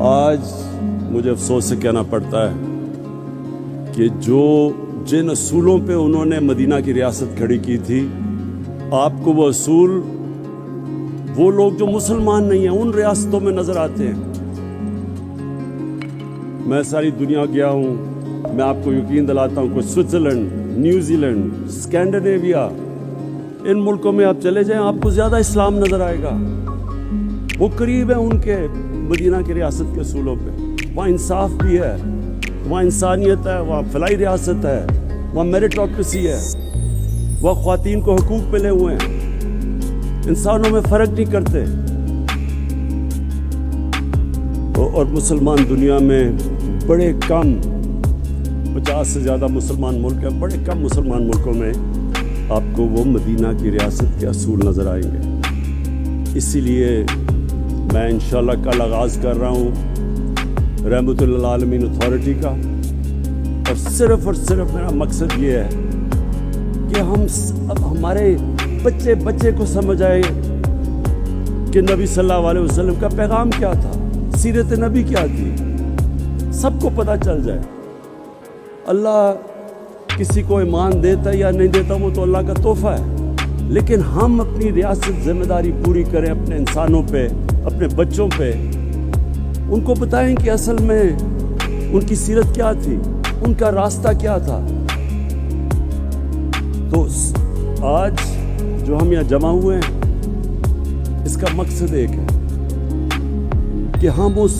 آج مجھے افسوس سے کہنا پڑتا ہے کہ جن اصولوں پہ انہوں نے مدینہ کی ریاست کھڑی کی تھی، آپ کو وہ اصول وہ لوگ جو مسلمان نہیں ہیں ان ریاستوں میں نظر آتے ہیں۔ میں ساری دنیا گیا ہوں، میں آپ کو یقین دلاتا ہوں کہ سوئٹزرلینڈ، نیوزی لینڈ، اسکینڈینیویا، ان ملکوں میں آپ چلے جائیں، آپ کو زیادہ اسلام نظر آئے گا۔ وہ قریب ہے ان کے مدینہ کی ریاست کے اصولوں پہ۔ وہاں انصاف بھی ہے، وہاں انسانیت ہے، وہاں فلاحی ریاست ہے، وہاں میریٹوکریسی ہے، وہاں خواتین کو حقوق ملے ہوئے ہیں، انسانوں میں فرق نہیں کرتے۔ اور مسلمان دنیا میں بڑے کم، 50 سے زیادہ مسلمان ملک ہیں، بڑے کم مسلمان ملکوں میں آپ کو وہ مدینہ کی ریاست کے اصول نظر آئیں گے۔ اسی لیے میں انشاءاللہ کل آغاز کر رہا ہوں رحمت للعالمین اتھارٹی کا، اور صرف میرا مقصد یہ ہے کہ ہمارے بچے کو سمجھ آئے کہ نبی صلی اللہ علیہ وسلم کا پیغام کیا تھا، سیرت نبی کیا تھی، سب کو پتہ چل جائے۔ اللہ کسی کو ایمان دیتا ہے یا نہیں دیتا وہ تو اللہ کا تحفہ ہے، لیکن ہم اپنی ریاست ذمہ داری پوری کریں اپنے انسانوں پہ، اپنے بچوں پہ، ان کو بتائیں کہ اصل میں ان کی سیرت کیا تھی، ان کا راستہ کیا تھا۔ تو آج جو ہم یہاں جمع ہوئے ہیں، اس کا مقصد ایک ہے کہ ہم اس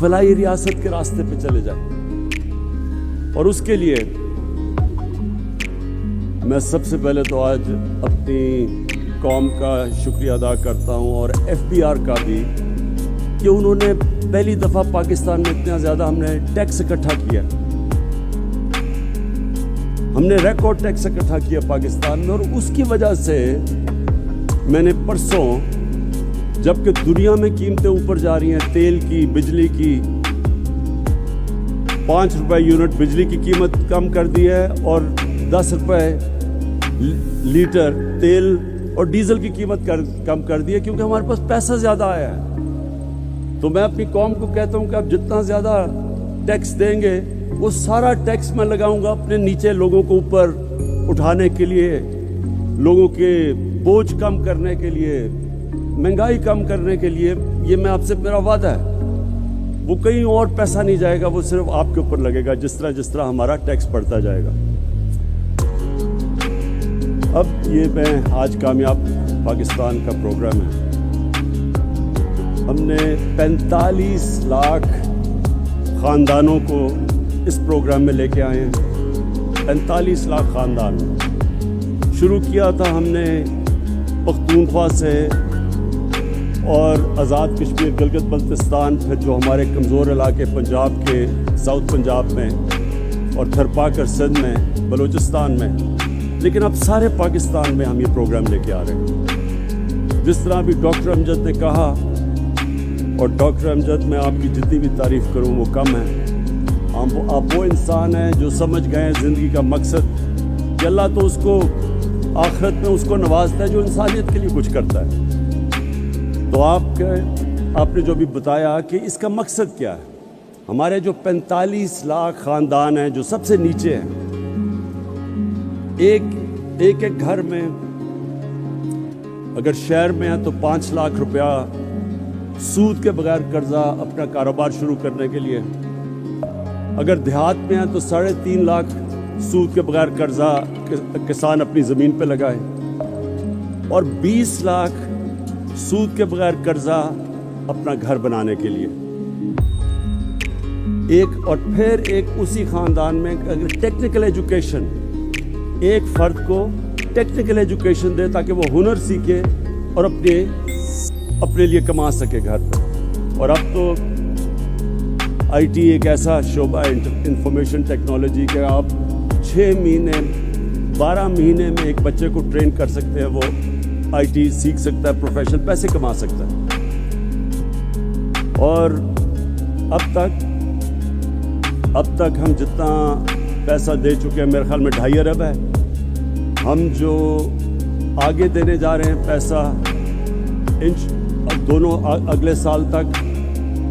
فلاحی ریاست کے راستے پہ چلے جائیں، اور اس کے لیے میں سب سے پہلے تو آج اپنی قوم کا شکریہ ادا کرتا ہوں، اور FBR کا بھی، کہ انہوں نے پہلی دفعہ پاکستان میں اتنا زیادہ ہم نے ٹیکس اکٹھا کیا، ہم نے ریکارڈ ٹیکس اکٹھا کیا پاکستان میں۔ اور اس کی وجہ سے میں نے پرسوں، جبکہ دنیا میں قیمتیں اوپر جا رہی ہیں، تیل کی، بجلی کی، 5 روپے یونٹ بجلی کی قیمت کم کر دی ہے، اور 10 روپے لیٹر تیل اور ڈیزل کی قیمت کم کر دی ہے، کیونکہ ہمارے پاس پیسہ زیادہ آیا ہے۔ تو میں اپنی قوم کو کہتا ہوں کہ آپ جتنا زیادہ ٹیکس دیں گے، وہ سارا ٹیکس میں لگاؤں گا اپنے نیچے لوگوں کو اوپر اٹھانے کے لیے، لوگوں کے بوجھ کم کرنے کے لیے، مہنگائی کم کرنے کے لیے۔ یہ میں آپ سے میرا وعدہ ہے، وہ کہیں اور پیسہ نہیں جائے گا، وہ صرف آپ کے اوپر لگے گا، جس طرح ہمارا ٹیکس بڑھتا جائے گا۔ اب یہ میں آج کامیاب پاکستان کا پروگرام ہے، ہم نے 45 لاکھ خاندانوں کو اس پروگرام میں لے کے آئے ہیں۔ 45 لاکھ خاندان شروع کیا تھا ہم نے پختونخوا سے، اور آزاد کشمیر، گلگت بلتستان، پھر جو ہمارے کمزور علاقے پنجاب کے، ساؤتھ پنجاب میں، اور تھرپاکر سندھ میں، بلوچستان میں، لیکن اب سارے پاکستان میں ہم یہ پروگرام لے کے آ رہے ہیں۔ جس طرح بھی ڈاکٹر امجد نے کہا، اور ڈاکٹر امجد میں آپ کی جتنی بھی تعریف کروں وہ کم ہے، آپ وہ انسان ہیں جو سمجھ گئے ہیں زندگی کا مقصد، کہ اللہ تو اس کو آخرت میں اس کو نوازتا ہے جو انسانیت کے لیے کچھ کرتا ہے۔ تو آپ نے جو بھی بتایا کہ اس کا مقصد کیا ہے، ہمارے جو 45 لاکھ خاندان ہیں جو سب سے نیچے ہیں، ایک گھر میں اگر شہر میں ہے تو 5 لاکھ روپیہ سود کے بغیر قرضہ اپنا کاروبار شروع کرنے کے لیے، اگر دیہات میں ہے تو 3.5 لاکھ سود کے بغیر قرضہ کسان اپنی زمین پہ لگائے، اور 20 لاکھ سود کے بغیر قرضہ اپنا گھر بنانے کے لیے۔ اور پھر اسی خاندان میں اگر ٹیکنیکل ایجوکیشن، ایک فرد کو ٹیکنیکل ایجوکیشن دے تاکہ وہ ہنر سیکھے اور اپنے لیے کما سکے گھر پہ۔ اور اب تو IT ایک ایسا شعبہ ہے انفارمیشن ٹیکنالوجی کہ آپ 6 مہینے 12 مہینے میں ایک بچے کو ٹرین کر سکتے ہیں، وہ IT سیکھ سکتا ہے، پروفیشنل پیسے کما سکتا ہے۔ اور اب تک ہم جتنا پیسہ دے چکے ہیں، میرے خیال میں 2.5 ارب ہے۔ ہم جو آگے دینے جا رہے ہیں پیسہ دونوں اگلے سال تک،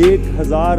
1000